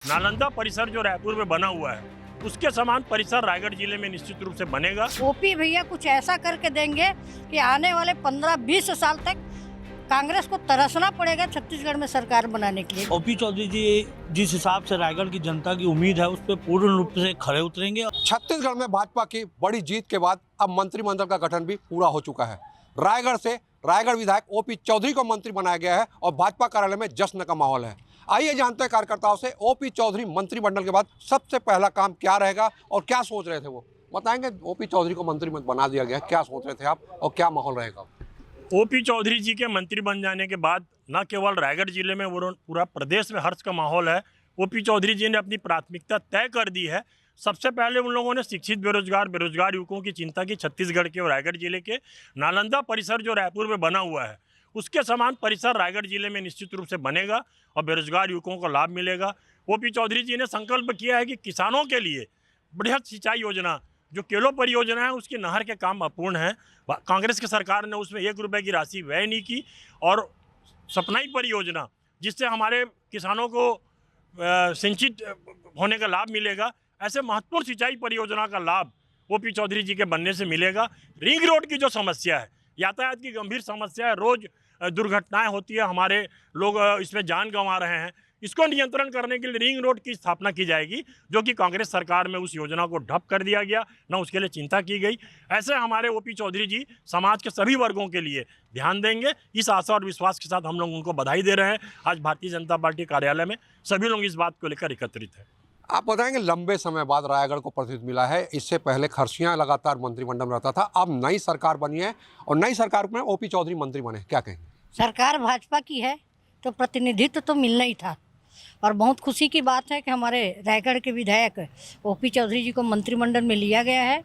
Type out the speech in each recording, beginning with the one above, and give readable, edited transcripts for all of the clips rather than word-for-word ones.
नालंदा परिसर जो रायपुर में बना हुआ है उसके समान परिसर रायगढ़ जिले में निश्चित रूप से बनेगा। ओपी भैया कुछ ऐसा करके देंगे कि आने वाले 15-20 साल तक कांग्रेस को तरसना पड़ेगा छत्तीसगढ़ में सरकार बनाने के लिए। ओपी चौधरी जी जिस हिसाब से रायगढ़ की जनता की उम्मीद है उस पर पूर्ण रूप से खरे उतरेंगे। छत्तीसगढ़ में भाजपा की बड़ी जीत के बाद अब मंत्रिमंडल का गठन भी पूरा हो चुका है। रायगढ़ से रायगढ़ विधायक ओपी चौधरी को मंत्री बनाया गया है और भाजपा कार्यालय में जश्न का माहौल है। आइए जानते हैं कार्यकर्ताओं से ओपी चौधरी मंत्रिमंडल के बाद सबसे पहला काम क्या रहेगा और क्या सोच रहे थे वो बताएंगे। ओपी चौधरी को मंत्री बना दिया गया, क्या सोच रहे थे आप और क्या माहौल रहेगा? ओपी चौधरी जी के मंत्री बन जाने के बाद न केवल रायगढ़ जिले में वो पूरा प्रदेश में हर्ष का माहौल है। ओपी चौधरी जी ने अपनी प्राथमिकता तय कर दी है। सबसे पहले उन लोगों ने शिक्षित बेरोजगार युवकों की चिंता की। छत्तीसगढ़ के और रायगढ़ जिले के नालंदा परिसर जो रायपुर में बना हुआ है उसके समान परिसर रायगढ़ जिले में निश्चित रूप से बनेगा और बेरोजगार युवकों को लाभ मिलेगा। ओपी चौधरी जी ने संकल्प किया है कि किसानों के लिए बृहद सिंचाई योजना जो केलो परियोजना है उसकी नहर के काम अपूर्ण है। कांग्रेस की सरकार ने उसमें 1 रुपये की राशि व्यय नहीं की। और सपनाई परियोजना जिससे हमारे किसानों को सिंचित होने का लाभ मिलेगा, ऐसे महत्वपूर्ण सिंचाई परियोजना का लाभ ओपी चौधरी जी के बनने से मिलेगा। रिंग रोड की जो समस्या है, यातायात की गंभीर समस्या है, रोज दुर्घटनाएं होती है, हमारे लोग इसमें जान गंवा रहे हैं। इसको नियंत्रण करने के लिए रिंग रोड की स्थापना की जाएगी, जो कि कांग्रेस सरकार में उस योजना को ढप कर दिया गया, न उसके लिए चिंता की गई। ऐसे हमारे ओपी चौधरी जी समाज के सभी वर्गों के लिए ध्यान देंगे। इस आशा और विश्वास के साथ हम लोग उनको बधाई दे रहे हैं। आज भारतीय जनता पार्टी कार्यालय में सभी लोग इस बात को लेकर एकत्रित हैं। आप बताएंगे, लंबे समय बाद रायगढ़ को प्रतिनिधि मिला है। इससे पहले खरसियां लगातार मंत्रिमंडल में रहता था, अब नई सरकार बनी है और नई सरकार में ओपी चौधरी मंत्री बने, क्या कहेंगे? सरकार भाजपा की है तो प्रतिनिधित्व तो मिलना ही था और बहुत खुशी की बात है कि हमारे रायगढ़ के विधायक ओपी चौधरी जी को मंत्रिमंडल में लिया गया है।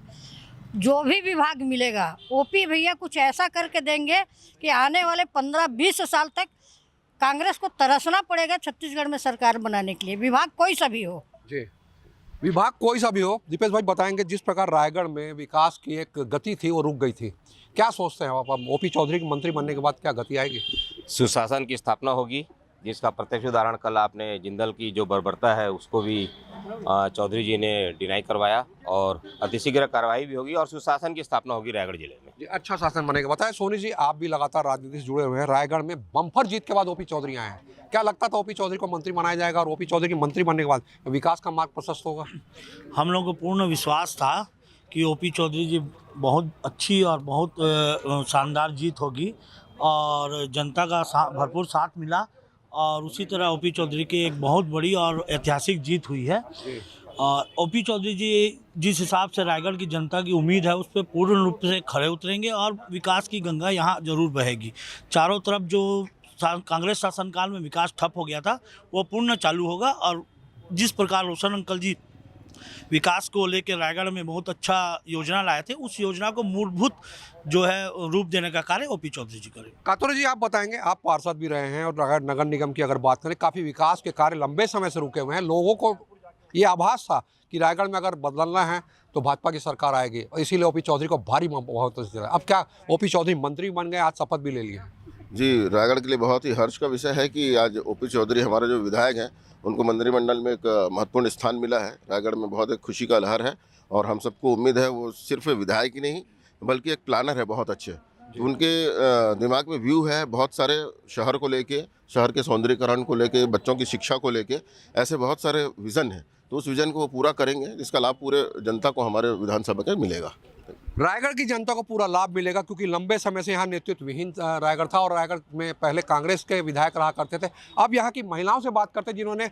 जो भी विभाग मिलेगा ओपी भैया कुछ ऐसा करके देंगे कि आने वाले 15-20 साल तक कांग्रेस को तरसना पड़ेगा छत्तीसगढ़ में सरकार बनाने के लिए, विभाग कोई सा भी हो। जी, विभाग कोई सा भी हो। दीपेश भाई बताएंगे, जिस प्रकार रायगढ़ में विकास की एक गति थी वो रुक गई थी, क्या सोचते हैं आप? अब ओपी चौधरी के मंत्री बनने के बाद क्या गति आएगी? सुशासन की स्थापना होगी, जिसका प्रत्यक्ष उदाहरण कल आपने जिंदल की जो बर्बरता है उसको भी चौधरी जी ने डिनाई करवाया और अतिशीघ्र कार्रवाई भी होगी और सुशासन की स्थापना होगी रायगढ़ जिले में। जी, अच्छा शासन बनेगा। बताएं सोनी जी, आप भी लगातार राजनीति से जुड़े हुए हैं। रायगढ़ में बम्पर जीत के बाद ओपी चौधरी आए हैं, क्या लगता था ओपी चौधरी को मंत्री बनाया जाएगा और ओपी चौधरी के मंत्री बनने के बाद विकास का मार्ग प्रशस्त होगा? हम लोगों को पूर्ण विश्वास था कि ओपी चौधरी जी बहुत अच्छी और बहुत शानदार जीत होगी और जनता का भरपूर साथ मिला और उसी तरह ओपी चौधरी की एक बहुत बड़ी और ऐतिहासिक जीत हुई है। और ओपी चौधरी जी जिस हिसाब से रायगढ़ की जनता की उम्मीद है उस पर पूर्ण रूप से खरे उतरेंगे और विकास की गंगा यहाँ जरूर बहेगी। चारों तरफ जो कांग्रेस शासनकाल में विकास ठप हो गया था वो पूर्ण चालू होगा और जिस प्रकार रोशन अंकल जी विकास को लेकर रायगढ़ में बहुत अच्छा योजना लाए थे, उस योजना को मूलभूत जो है रूप देने का कार्य ओपी चौधरी जी करें। कातोरे जी, आप बताएंगे, आप पार्षद भी रहे हैं और रायगढ़ नगर निगम की अगर बात करें, काफ़ी विकास के कार्य लंबे समय से रुके हुए हैं। लोगों को ये आभास था कि रायगढ़ में अगर बदलना है तो भाजपा की सरकार आएगी और इसीलिए ओपी चौधरी को भारी बहुत। अब क्या ओपी चौधरी मंत्री बन गए, आज शपथ भी ले लिए? जी, रायगढ़ के लिए बहुत ही हर्ष का विषय है कि आज ओपी चौधरी हमारे जो विधायक हैं उनको मंत्रिमंडल में एक महत्वपूर्ण स्थान मिला है। रायगढ़ में बहुत एक खुशी का लहर है और हम सबको उम्मीद है वो सिर्फ विधायक ही नहीं बल्कि एक प्लानर है बहुत अच्छे। उनके दिमाग में व्यू है बहुत सारे, शहर को लेके, शहर के सौंदर्यीकरण को लेके, बच्चों की शिक्षा को लेके, ऐसे बहुत सारे विज़न हैं। तो उस विज़न को वो पूरा करेंगे जिसका लाभ पूरे जनता को हमारे विधानसभा के मिलेगा। रायगढ़ की जनता को पूरा लाभ मिलेगा क्योंकि लंबे समय से यहाँ नेतृत्व विहीन रायगढ़ था और रायगढ़ में पहले कांग्रेस के विधायक रहा करते थे। अब यहाँ की महिलाओं से बात करते हैं जिन्होंने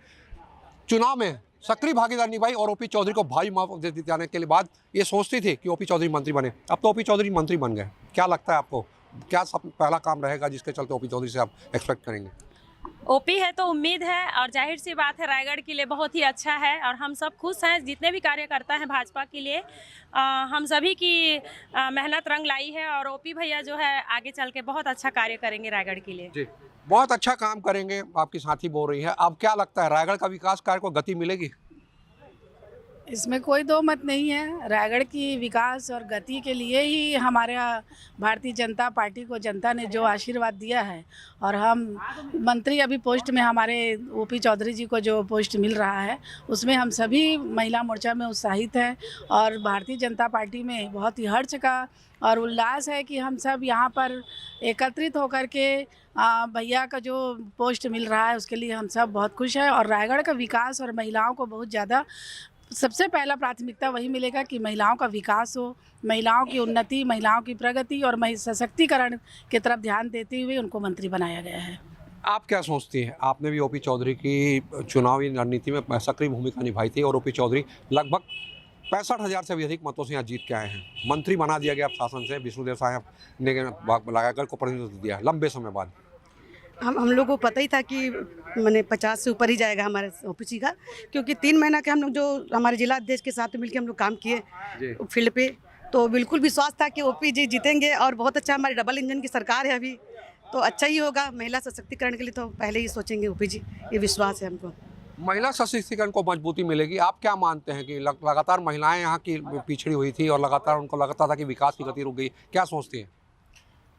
चुनाव में सक्रिय भागीदारी निभाई और ओपी चौधरी को भारी माफ जाने के बाद ये सोचती थी कि ओपी चौधरी मंत्री बने। अब तो ओपी चौधरी मंत्री बन गए, क्या लगता है आपको, क्या सब पहला काम रहेगा जिसके चलते ओपी चौधरी से आप एक्सपेक्ट करेंगे? ओपी है तो उम्मीद है और जाहिर सी बात है रायगढ़ के लिए बहुत ही अच्छा है और हम सब खुश हैं। जितने भी कार्यकर्ता हैं भाजपा के लिए हम सभी की मेहनत रंग लाई है और ओपी भैया जो है आगे चल के बहुत अच्छा कार्य करेंगे रायगढ़ के लिए। जी, बहुत अच्छा काम करेंगे, आपकी साथी बोल रही है। अब क्या लगता है रायगढ़ का विकास कार्य को गति मिलेगी? इसमें कोई दो मत नहीं है। रायगढ़ की विकास और गति के लिए ही हमारा भारतीय जनता पार्टी को जनता ने जो आशीर्वाद दिया है, और हम मंत्री अभी पोस्ट में हमारे ओपी चौधरी जी को जो पोस्ट मिल रहा है उसमें हम सभी महिला मोर्चा में उत्साहित हैं और भारतीय जनता पार्टी में बहुत ही हर्ष का और उल्लास है कि हम सब यहाँ पर एकत्रित होकर के भैया का जो पोस्ट मिल रहा है उसके लिए हम सब बहुत खुश हैं। और रायगढ़ का विकास और महिलाओं को बहुत ज़्यादा सबसे पहला प्राथमिकता वही मिलेगा कि महिलाओं का विकास हो, महिलाओं की उन्नति, महिलाओं की प्रगति और सशक्तिकरण की तरफ ध्यान देते हुए उनको मंत्री बनाया गया है। आप क्या सोचती हैं? आपने भी ओपी चौधरी की चुनावी रणनीति में सक्रिय भूमिका निभाई थी और ओपी चौधरी लगभग 65,000 से भी अधिक मतों से यहाँ जीत के आए हैं। मंत्री बना दिया गया शासन से, विष्णुदेव साहब ने रायगढ़ को प्रतिनिधित्व दिया लंबे समय बाद। हम लोग को पता ही था कि मैंने 50 से ऊपर ही जाएगा हमारे ओपीसी का, क्योंकि 3 महीना के हम लोग जो हमारे जिला अध्यक्ष के साथ मिलकर हम लोग काम किए फील्ड पे, तो बिल्कुल विश्वास था कि ओपी जी जीतेंगे। और बहुत अच्छा हमारी डबल इंजन की सरकार है अभी, तो अच्छा ही होगा। महिला सशक्तिकरण के लिए तो पहले ही सोचेंगे ओपी जी, ये विश्वास है हमको। महिला सशक्तिकरण को मजबूती मिलेगी। आप क्या मानते हैं कि लगातार महिलाएं यहाँ की पिछड़ी हुई थी और लगातार उनको लगता था कि विकास की गति रुक गई, क्या सोचती हैं?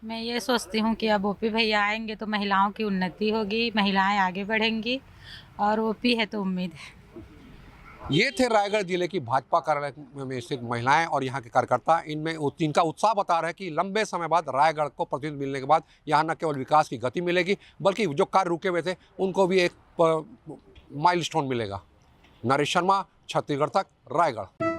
मैं ये सोचती हूँ कि अब ओपी भैया आएंगे तो महिलाओं की उन्नति होगी, महिलाएं आगे बढ़ेंगी और ओपी है तो उम्मीद है। ये थे रायगढ़ जिले की भाजपा कार्यालय में स्थित महिलाएं और यहाँ के कार्यकर्ता। इनमें इनका उत्साह बता रहा है कि लंबे समय बाद रायगढ़ को प्रतिनिधित्व मिलने के बाद यहाँ न केवल विकास की गति मिलेगी बल्कि जो कार्य रुके हुए थे उनको भी एक माइलस्टोन मिलेगा। नरेश शर्मा, छत्तीसगढ़ तक, रायगढ़।